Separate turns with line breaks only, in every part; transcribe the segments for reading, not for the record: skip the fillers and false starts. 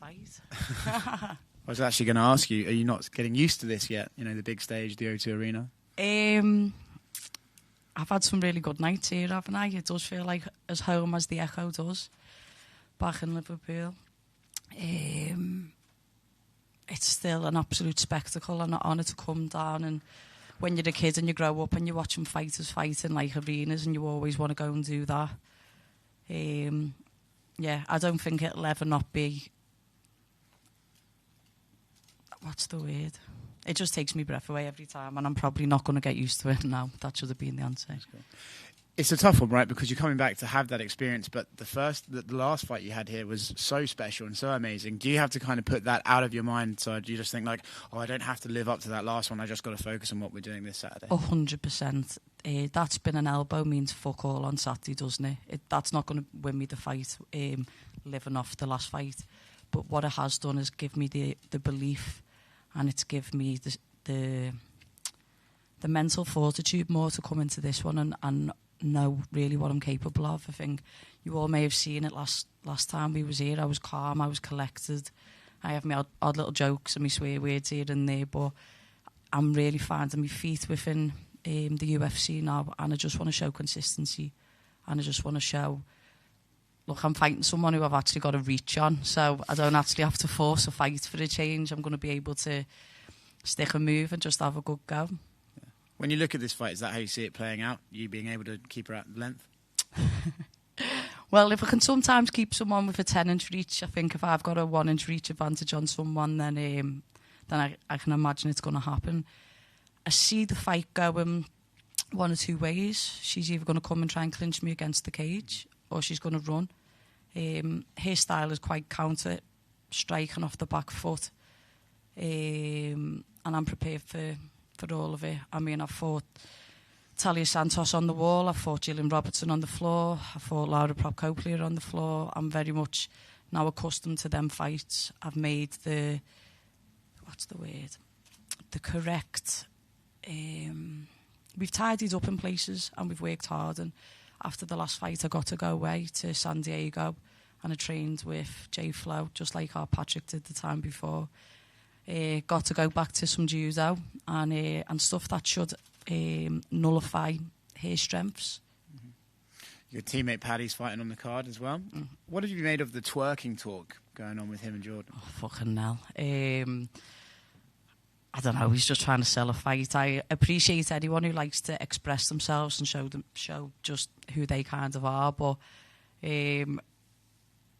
fight.
I was actually going to ask you, are you not getting used to this yet? You know, the big stage, the O2 Arena?
I've had some really good nights here, haven't I? It does feel like as home as the Echo does back in Liverpool. It's still an absolute spectacle and an honour to come down. And when you're a kid and you grow up and you're watching fighters fight in like arenas and you always want to go and do that. Yeah, I don't think it'll ever not be... What's the word? It just takes me breath away every time, and I'm probably not going to get used to it now. That should have been the answer.
It's a tough one, right? Because you're coming back to have that experience, but the last fight you had here was so special and so amazing. Do you have to kind of put that out of your mind? So do you just think like, oh, I don't have to live up to that last one. I just got to focus on what we're doing this Saturday?
100%. That spin and elbow means fuck all on Saturday, doesn't it? That's not going to win me the fight, living off the last fight. But what it has done is give me the belief, and it's give me the mental fortitude more to come into this one and know really what I'm capable of. I think you all may have seen it last time we was here. I was calm, I was collected. I have my odd little jokes and my swear words here and there, but I'm really finding my feet within the UFC now, and I just want to show consistency, and I just want to show, look, I'm fighting someone who I've actually got a reach on, so I don't actually have to force a fight for a change. I'm going to be able to stick and move and just have a good go.
When you look at this fight, is that how you see it playing out? You being able to keep her at length?
Well, if I can sometimes keep someone with a 10-inch reach, I think if I've got a 1-inch reach advantage on someone, then I can imagine it's going to happen. I see the fight going one or two ways. She's either going to come and try and clinch me against the cage, or she's going to run. Her style is quite counter, striking off the back foot. And I'm prepared for all of it. I mean, I've fought Talia Santos on the wall, I've fought Gillian Robertson on the floor, I fought Laura Prokopia on the floor. I'm very much now accustomed to them fights. I've made the correct... we've tidied up in places and we've worked hard, and after the last fight I got to go away to San Diego and I trained with Jay Flo, just like our Patrick did the time before. Got to go back to some judo and stuff that should nullify her strengths.
Mm-hmm. Your teammate Paddy's fighting on the card as well. What have you made of the twerking talk going on with him and Jordan?
Oh, fucking hell. I don't know, he's just trying to sell a fight. I appreciate anyone who likes to express themselves and show just who they kind of are, but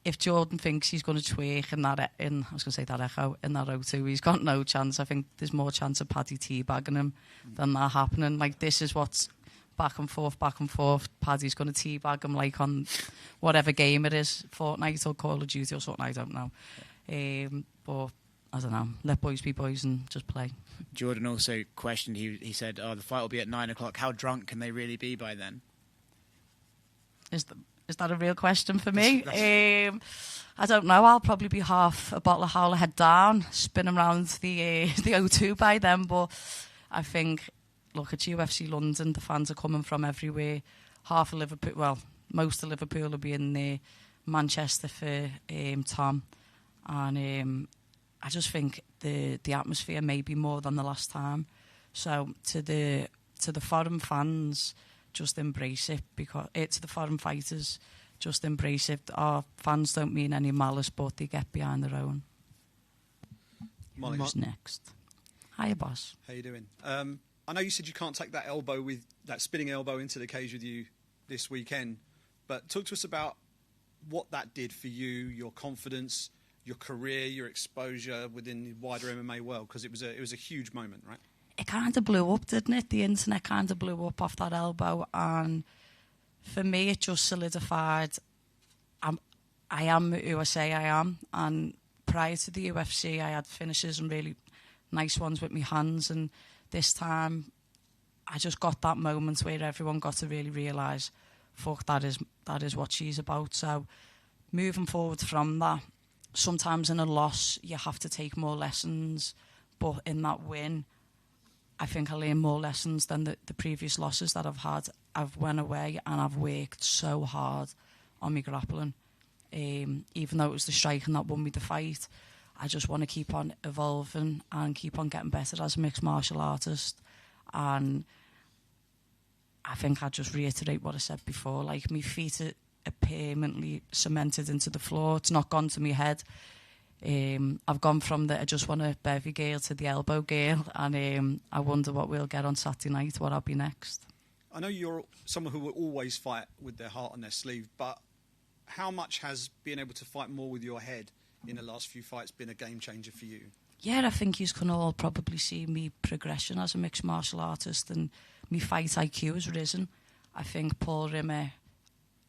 if Jordan thinks he's going to twerk in that Echo, in that O2, he's got no chance. I think there's more chance of Paddy teabagging him than that happening. Like, this is what's back and forth. Paddy's going to teabag him, like, on whatever game it is, Fortnite or Call of Duty or something, I don't know. But I don't know, let boys be boys and just play.
Jordan also questioned, he said, the fight will be at 9 o'clock. How drunk can they really be by then?
Is that a real question for me? I don't know. I'll probably be half a bottle of Howler head down, spinning around the O2 by then. But I think, look, it's UFC London. The fans are coming from everywhere. Half of Liverpool, well, most of Liverpool will be in there. Manchester for Tom. And I just think the atmosphere may be more than the last time. So to the foreign fans, just embrace it, because it's the foreign fighters, just embrace it. Our fans don't mean any malice, but they get behind their own. Who's next? Hiya, boss.
How you doing? I know you said you can't take that spinning elbow into the cage with you this weekend, but talk to us about what that did for you, your confidence, your career, your exposure within the wider MMA world, because it was a huge moment, right?
It kind of blew up, didn't it? The internet kind of blew up off that elbow, and for me it just solidified I am who I say I am. And prior to the UFC I had finishes and really nice ones with my hands, and this time I just got that moment where everyone got to really realise, fuck, that is what she's about. So moving forward from that, sometimes in a loss you have to take more lessons, but in that win I think I learned more lessons than the previous losses that I've had. I've went away and I've worked so hard on my grappling. Even though it was the striking that won me the fight, I just want to keep on evolving and keep on getting better as a mixed martial artist. And I think I just reiterate what I said before, like my feet are permanently cemented into the floor. It's not gone to my head. I've gone from the I just want a bevy girl to the elbow girl, and I wonder what we'll get on Saturday night, what I'll be next.
I know you're someone who will always fight with their heart on their sleeve, but how much has being able to fight more with your head in the last few fights been a game changer for you?
Yeah, I think you can all probably see me progression as a mixed martial artist, and my fight IQ has risen. I think Paul Rimmer,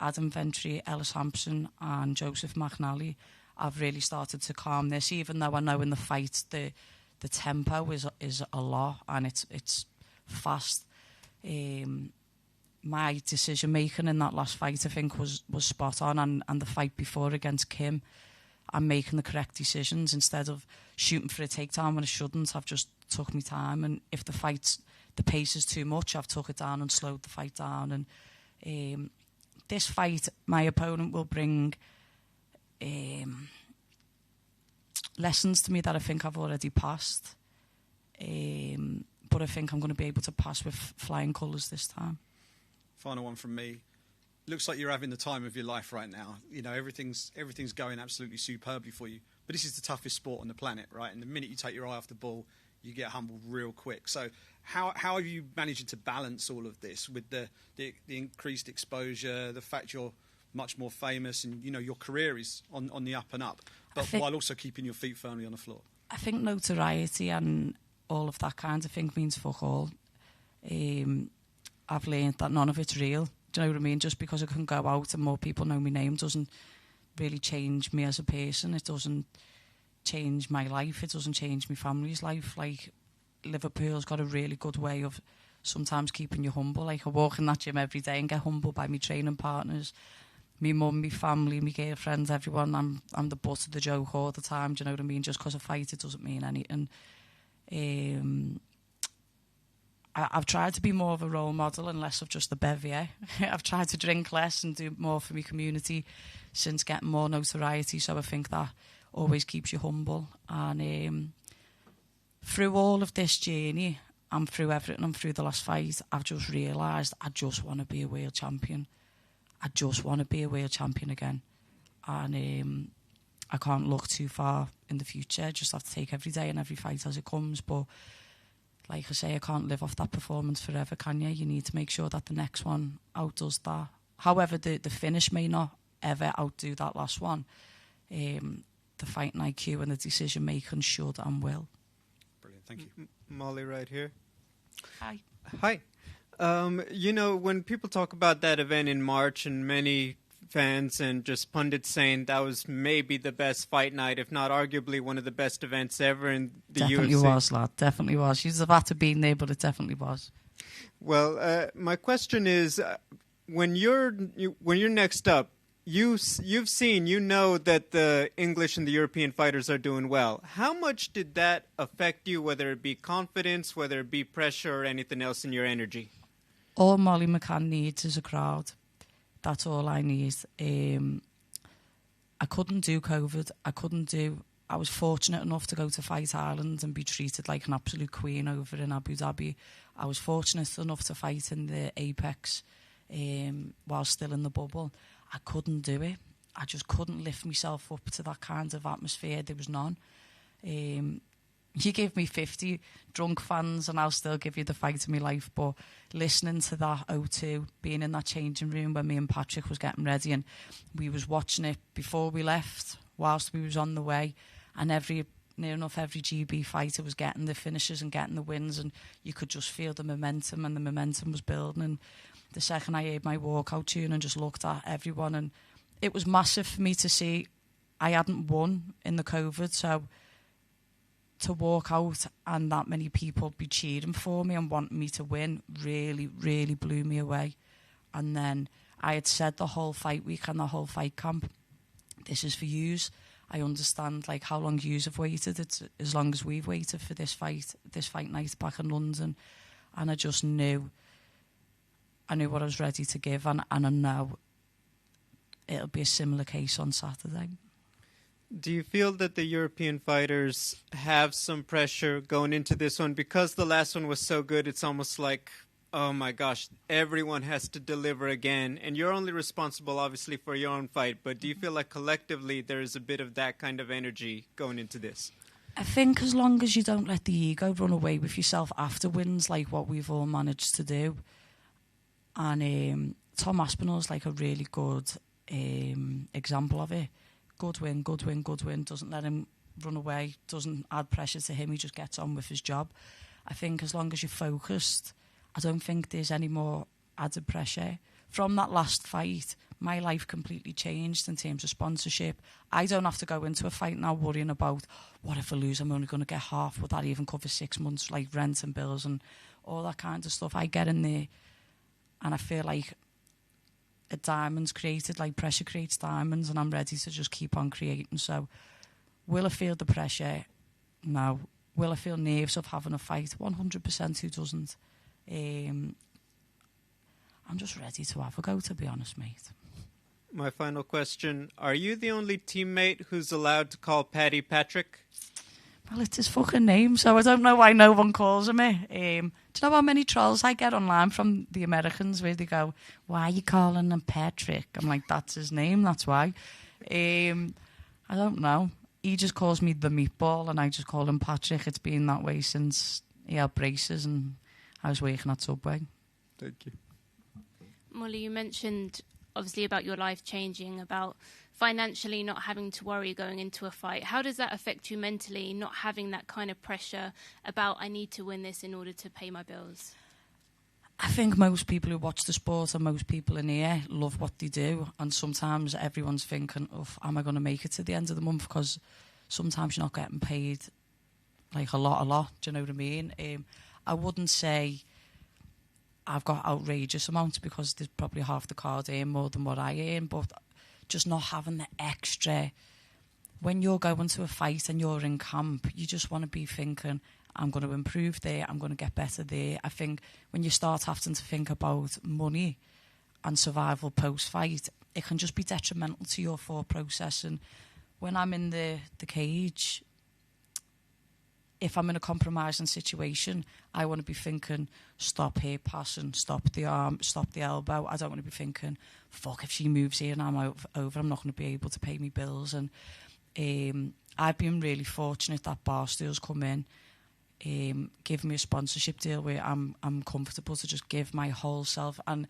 Adam Ventry, Ellis Hampson and Joseph McNally, I've really started to calm this, even though I know in the fight the tempo is a lot and it's fast. My decision making in that last fight, I think, was spot on, and the fight before against Kim, I'm making the correct decisions instead of shooting for a takedown when I shouldn't. I've just took my time, and if the pace is too much, I've took it down and slowed the fight down. And this fight, my opponent will bring lessons to me that I think I've already passed, but I think I'm going to be able to pass with flying colours this time.
Final one from me. Looks like you're having the time of your life right now. You know, everything's going absolutely superbly for you. But this is the toughest sport on the planet, right? And the minute you take your eye off the ball, you get humbled real quick. So how are you managing to balance all of this with the increased exposure, the fact you're much more famous, and you know your career is on the up and up, but while also keeping your feet firmly on the floor? I
think notoriety and all of that kind of thing means fuck all. I've learned that none of it's real. Do you know what I mean? Just because I can go out and more people know my name doesn't really change me as a person. It doesn't change my life. It doesn't change my family's life. Like, Liverpool's got a really good way of sometimes keeping you humble. Like, I walk in that gym every day and get humbled by my training partners, me mum, my family, my girlfriends, everyone. I'm the butt of the joke all the time. Do you know what I mean? Just because I fight, it doesn't mean anything. I've tried to be more of a role model and less of just the bevier. I've tried to drink less and do more for my community since getting more notoriety. So I think that always keeps you humble. And through all of this journey and through everything and through the last fight, I've just realised I just want to be a world champion. I just want to be a world champion again. And I can't look too far in the future. I just have to take every day and every fight as it comes. But like I say, I can't live off that performance forever, can you? You need to make sure that the next one outdoes that. However, the finish may not ever outdo that last one. The fighting IQ and the decision making should and will.
Brilliant, thank you.
Molly right here.
Hi.
Hi. You know, when people talk about that event in March, and many fans and just pundits saying that was maybe the best fight night, if not arguably one of the best events ever in the
definitely
UFC.
Was, lad. Definitely was. You'd have had to be there, but it definitely was.
Well, my question is, when you're next up, you've seen, you know that the English and the European fighters are doing well. How much did that affect you, whether it be confidence, whether it be pressure, or anything else in your energy?
All Molly McCann needs is a crowd. That's all I need. I couldn't do COVID. I was fortunate enough to go to Fight Ireland and be treated like an absolute queen over in Abu Dhabi. I was fortunate enough to fight in the Apex while still in the bubble. I couldn't do it. I just couldn't lift myself up to that kind of atmosphere. There was none. You give me 50 drunk fans and I'll still give you the fight of my life. But listening to that O2, being in that changing room when me and Patrick was getting ready, and we was watching it before we left, whilst we was on the way, and near enough every GB fighter was getting the finishes and getting the wins, and you could just feel the momentum, and the momentum was building. And the second I heard my walkout tune and just looked at everyone, and it was massive for me to see I hadn't won in the COVID, so to walk out and that many people be cheering for me and wanting me to win really, really blew me away. And then I had said the whole fight week and the whole fight camp, this is for yous. I understand like how long yous have waited. It's as long as we've waited for this fight night back in London. And I just knew what I was ready to give, and I know it'll be a similar case on Saturday.
Do you feel that the European fighters have some pressure going into this one? Because the last one was so good, it's almost like, oh my gosh, everyone has to deliver again. And you're only responsible, obviously, for your own fight. But do you feel like collectively there is a bit of that kind of energy going into this?
I think as long as you don't let the ego run away with yourself after wins, like what we've all managed to do. And Tom Aspinall's like a really good example of it. Good win, good win, good win. Doesn't let him run away. Doesn't add pressure to him. He just gets on with his job. I think as long as you're focused, I don't think there's any more added pressure. From that last fight, my life completely changed in terms of sponsorship. I don't have to go into a fight now worrying about, what if I lose? I'm only going to get half. Would that even cover 6 months, like rent and bills and all that kind of stuff? I get in there and I feel like a diamond's created, like pressure creates diamonds, and I'm ready to just keep on creating. So will I feel the pressure? No. Will I feel nerves of having a fight? 100%. Who doesn't? I'm just ready to have a go, to be honest, mate.
My final question. Are you the only teammate who's allowed to call Paddy Patrick?
Well, it's his fucking name, so I don't know why no one calls him it. Do you know how many trolls I get online from the Americans where they go, why are you calling him Patrick? I'm like, that's his name, that's why. I don't know. He just calls me the meatball and I just call him Patrick. It's been that way since he had braces and I was working at Subway.
Thank you.
Molly, you mentioned obviously about your life changing, about financially not having to worry going into a fight. How does that affect you mentally, not having that kind of pressure about, I need to win this in order to pay my bills?
I think most people who watch the sport and most people in here love what they do, and sometimes everyone's thinking, am I going to make it to the end of the month? Because sometimes you're not getting paid like a lot, do you know what I mean? I wouldn't say I've got outrageous amounts because there's probably half the card earn more than what I earn, but just not having the extra. When you're going to a fight and you're in camp, you just want to be thinking, I'm going to improve there, I'm going to get better there. I think when you start having to think about money and survival post-fight, it can just be detrimental to your thought process. And when I'm in the cage, if I'm in a compromising situation, I want to be thinking, stop here passing, stop the arm, stop the elbow. I don't want to be thinking, fuck, if she moves here and I'm over, I'm not going to be able to pay me bills. And I've been really fortunate that Barstool's come in, give me a sponsorship deal where I'm comfortable to just give my whole self and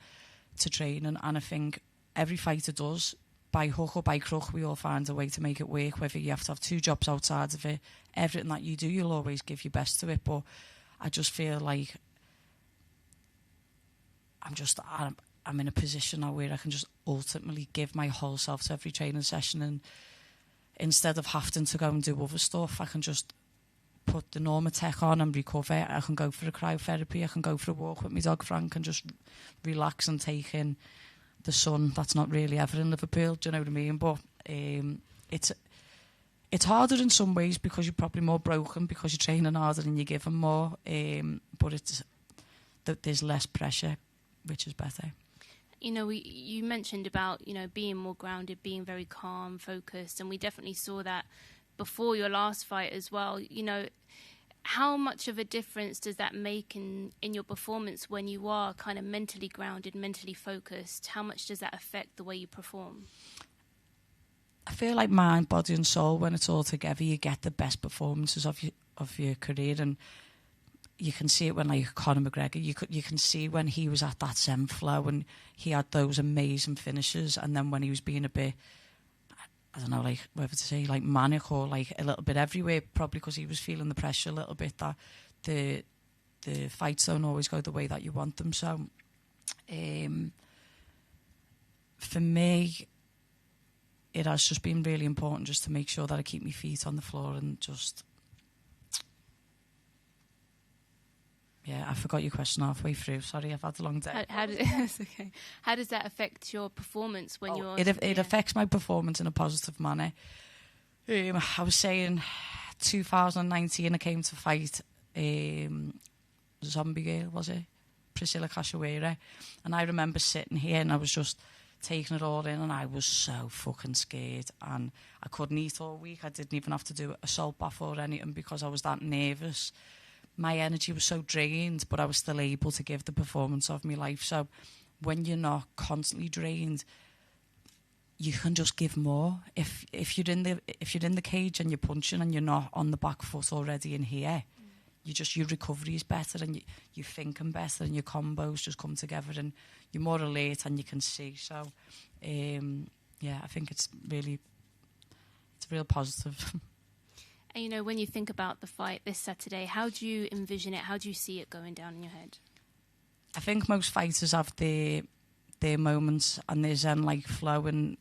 to training. And I think every fighter does. By hook or by crook, we all find a way to make it work, whether you have to have 2 jobs outside of it. Everything that you do, you'll always give your best to it. But I just feel like I'm in a position now where I can just ultimately give my whole self to every training session. And instead of having to go and do other stuff, I can just put the Normatec on and recover. I can go for a cryotherapy. I can go for a walk with my dog Frank and just relax and take in the sun that's not really ever in Liverpool, do you know what I mean? But it's harder in some ways because you're probably more broken because you're training harder and you're giving more. But there's less pressure, which is better.
You know, you mentioned about, being more grounded, being very calm, focused, and we definitely saw that before your last fight as well. How much of a difference does that make in your performance when you are kind of mentally grounded, mentally focused? How much does that affect the way you perform?
I feel like mind, body and soul, when it's all together, you get the best performances of your career. And you can see it when, like, Conor McGregor, you can see when he was at that Zen flow and he had those amazing finishes. And then when he was being a bit, I don't know, like, whether to say, like, manic or, like, a little bit everywhere, probably because he was feeling the pressure a little bit, that the fights don't always go the way that you want them. So, for me, it has just been really important just to make sure that I keep my feet on the floor and just... Yeah, I forgot your question halfway through. Sorry, I've had a long day.
Okay. How does that affect your performance when you're...
It affects my performance in a positive manner. I was saying 2019 I came to fight Zombie Girl, was it? Priscilla Cachoeira. And I remember sitting here and I was just taking it all in, and I was so fucking scared, and I couldn't eat all week. I didn't even have to do a salt bath or anything because I was that nervous. My energy was so drained, but I was still able to give the performance of my life. So when you're not constantly drained, you can just give more. If you're in the cage and you're punching and you're not on the back foot already in here, your recovery is better, and you're thinking better, and your combos just come together, and you're more alert and you can see. So, I think it's real positive.
And, you know, when you think about the fight this Saturday, how do you envision it? How do you see it going down in your head?
I think most fighters have their moments and their zen-like flow, and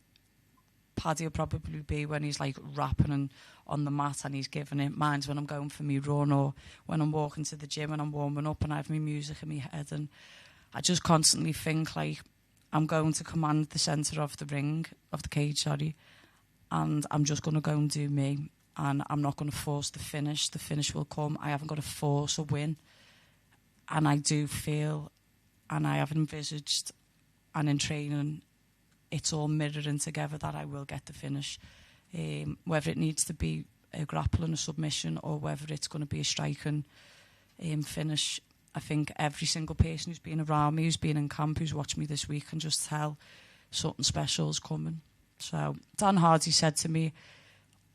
Paddy will probably be when he's like rapping and on the mat and he's giving it. Mine's when I'm going for me run, or when I'm walking to the gym and I'm warming up and I have my music in my head, and I just constantly think like I'm going to command the centre of the ring, of the cage, and I'm just going to go and do me, and I'm not going to force the finish. The finish will come. I haven't got to force a win, and I do feel, and I have envisaged, and in training, it's all mirroring together that I will get the finish. Whether it needs to be a grapple and a submission, or whether it's going to be a striking finish, I think every single person who's been around me, who's been in camp, who's watched me this week, can just tell something special is coming. So Dan Hardy said to me,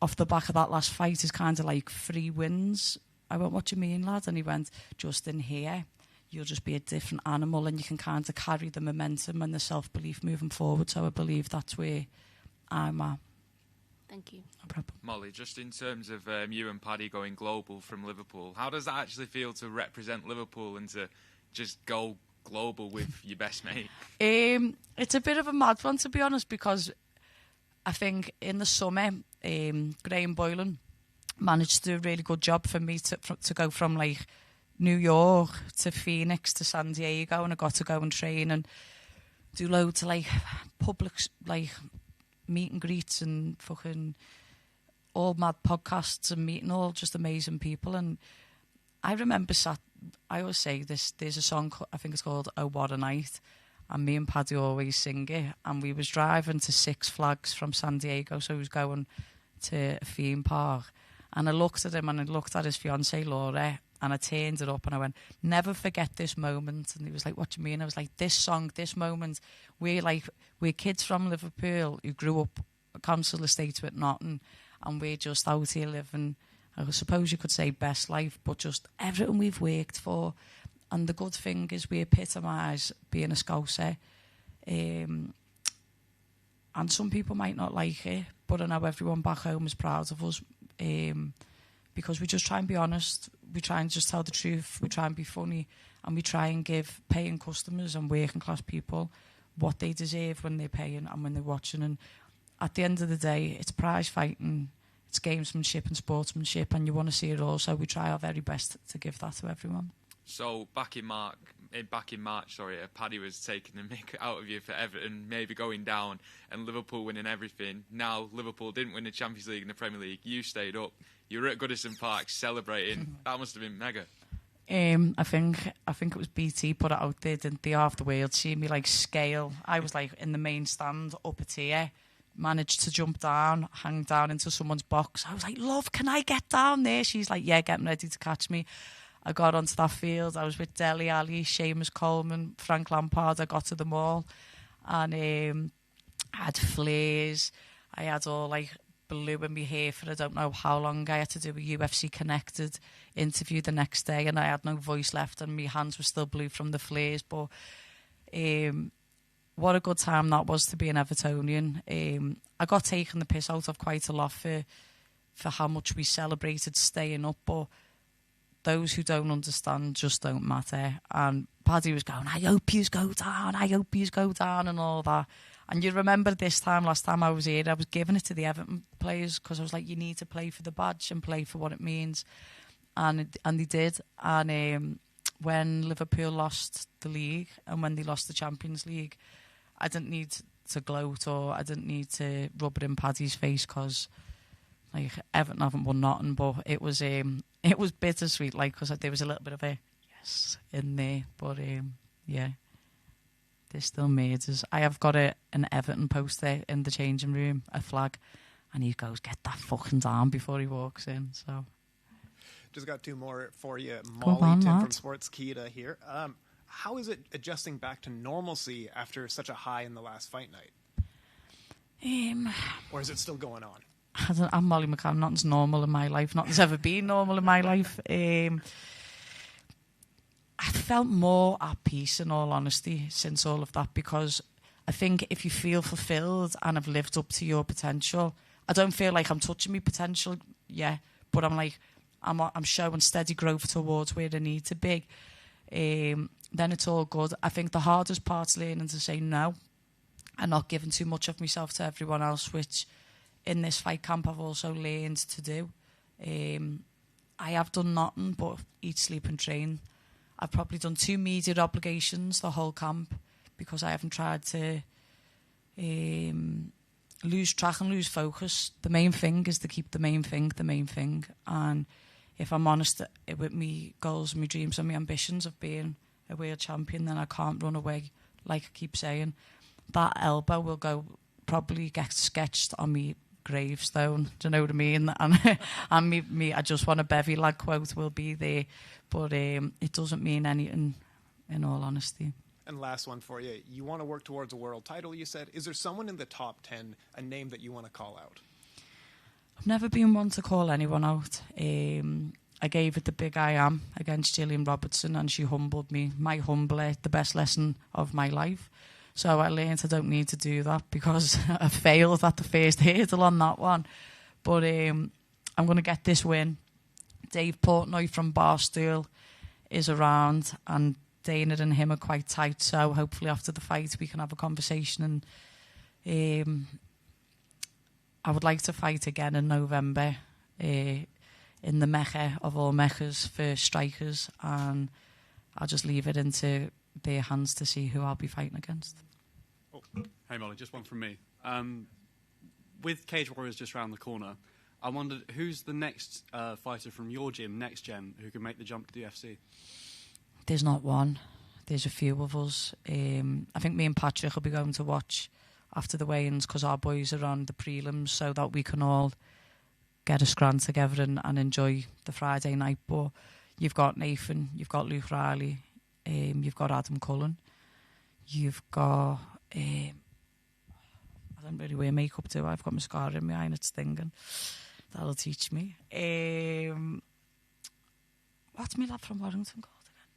off the back of that last fight, is kind of like 3 wins. I went, what do you mean, lad? And he went, just in here, you'll just be a different animal, and you can kind of carry the momentum and the self-belief moving forward. So I believe that's where I'm at.
Thank you.
No problem.
Molly, just in terms of you and Paddy going global from Liverpool, how does that actually feel to represent Liverpool and to just go global with your best mate?
It's a bit of a mad one, to be honest, because I think in the summer, Graham Boylan managed to do a really good job for me to go from like New York to Phoenix to San Diego, and I got to go and train and do loads of like public like meet and greets and fucking all mad podcasts and meeting all just amazing people. And I remember I always say this, there's a song, I think it's called Oh What a Night, and me and Paddy always sing it, and we was driving to Six Flags from San Diego, so he was going to a theme park, and I looked at him and I looked at his fiancée Laura, and I turned it up and I went, never forget this moment. And he was like, what do you mean? I was like, this song, this moment, we're kids from Liverpool who grew up a council estate with nothing, and we're just out here living, I suppose you could say best life, but just everything we've worked for. And the good thing is we epitomise being a Scouser. And some people might not like it, but I know everyone back home is proud of us, because we just try and be honest. We try and just tell the truth. We try and be funny, and we try and give paying customers and working class people what they deserve when they're paying and when they're watching. And at the end of the day, it's prize fighting, it's gamesmanship and sportsmanship, and you want to see it all. So we try our very best to give that to everyone.
So back in March, Paddy was taking the mick out of you for Everton, maybe going down, and Liverpool winning everything. Now Liverpool didn't win the Champions League and the Premier League. You stayed up. You were at Goodison Park celebrating. That must have been mega. I think it was BT put it out there, didn't they, half the world see me like scale. I was like in the main stand up at here, managed to jump down, hang down into someone's box. I was like, love, can I get down there? She's like, yeah, getting ready to catch me. I got onto that field. I was with Dele Alli, Seamus Coleman, Frank Lampard. I got to them all, and I had flares. I had all like blue in my hair for I don't know how long. I had to do a UFC Connected interview the next day, and I had no voice left, and my hands were still blue from the flares. But what a good time that was to be an Evertonian. I got taken the piss out of quite a lot for how much we celebrated staying up, but those who don't understand just don't matter. And Paddy was going, I hope yous go down, and all that. And you remember this time, last time I was here, I was giving it to the Everton players, because I was like, you need to play for the badge and play for what it means. And they did. And when Liverpool lost the league and when they lost the Champions League, I didn't need to gloat, or I didn't need to rub it in Paddy's face, because like Everton haven't won nothing. But it was bittersweet, like, because there was a little bit of a yes in there. But yeah,
There's still murders. I have got an Everton poster in the changing room, a flag, and he goes, "Get that fucking down," before he walks in. So,
just got two more for you.
Go
Molly
on,
Tim
lad.
from Sportskeeda here. How is it adjusting back to normalcy after such a high in the last fight night? Or is it still going on?
I'm Molly McCann. Nothing's normal in my life. Nothing's ever been normal in my life. I felt more at peace, in all honesty, since all of that, because I think if you feel fulfilled and have lived up to your potential, I don't feel like I'm touching my potential yet, but I'm like, I'm showing steady growth towards where I need to be. Then it's all good. I think the hardest part's learning to say no and not giving too much of myself to everyone else, which in this fight camp I've also learned to do. I have done nothing but eat, sleep and train. I've probably done 2 media obligations the whole camp because I haven't tried to lose track and lose focus. The main thing is to keep the main thing. And if I'm honest with me goals and my dreams and my ambitions of being a world champion, then I can't run away. Like I keep saying, that elbow will probably get sketched on me gravestone. Do you know what I mean? And me I just want a bevy lad quote will be there, but it doesn't mean anything, in all honesty.
And last one for you. You want to work towards a world title, you said. Is there someone in the top 10, a name that you want to call out?
I've never been one to call anyone out. I gave it the big I am against Gillian Robertson, and she humbled me. My humbler, the best lesson of my life. So I learned I don't need to do that because I failed at the first hurdle on that one. But I'm going to get this win. Dave Portnoy from Barstool is around, and Dana and him are quite tight. So hopefully after the fight we can have a conversation. And I would like to fight again in November in the Mecca of all Meccas for strikers, and I'll just leave it into their hands to see who I'll be fighting against.
Oh, hey Molly, just one from me. With Cage Warriors just around the corner, I wondered who's the next fighter from your gym, Next Gen, who can make the jump to the UFC?
There's not one. There's a few of us. I think me and Patrick will be going to watch after the weigh-ins because our boys are on the prelims, so that we can all get a scran together and enjoy the Friday night. But you've got Nathan, you've got Luke Riley, you've got Adam Cullen, you've got... I don't really wear makeup, do I? I've got mascara in my eye and it's stinging. That'll teach me. What's my lad from Warrington called again?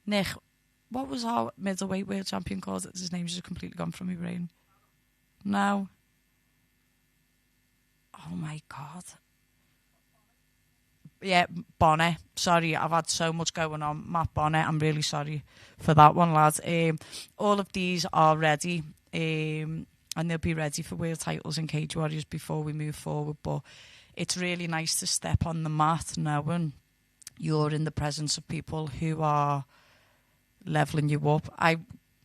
Nick, what was our middleweight world champion called? His name's just completely gone from my brain. No. Oh my God. Yeah, Bonnet. Sorry, I've had so much going on. Matt Bonnet, I'm really sorry for that one, lads. All of these are ready, and they'll be ready for world titles and Cage Warriors before we move forward. But it's really nice to step on the mat knowing you're in the presence of people who are levelling you up.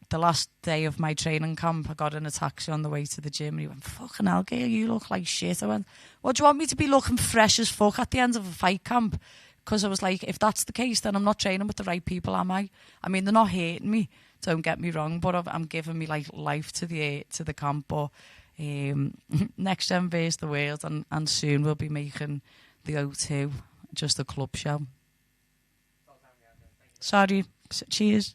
The last day of my training camp, I got in a taxi on the way to the gym and he went, "Fucking hell, Gail, you look like shit." I went, "What, do you want me to be looking fresh as fuck at the end of a fight camp?" Because I was like, if that's the case, then I'm not training with the right people, am I? I mean, they're not hating me, don't get me wrong, but I'm giving me like life to the camp. But Next Gen versus the world, and soon we'll be making the O2 just a club show. Sorry, cheers.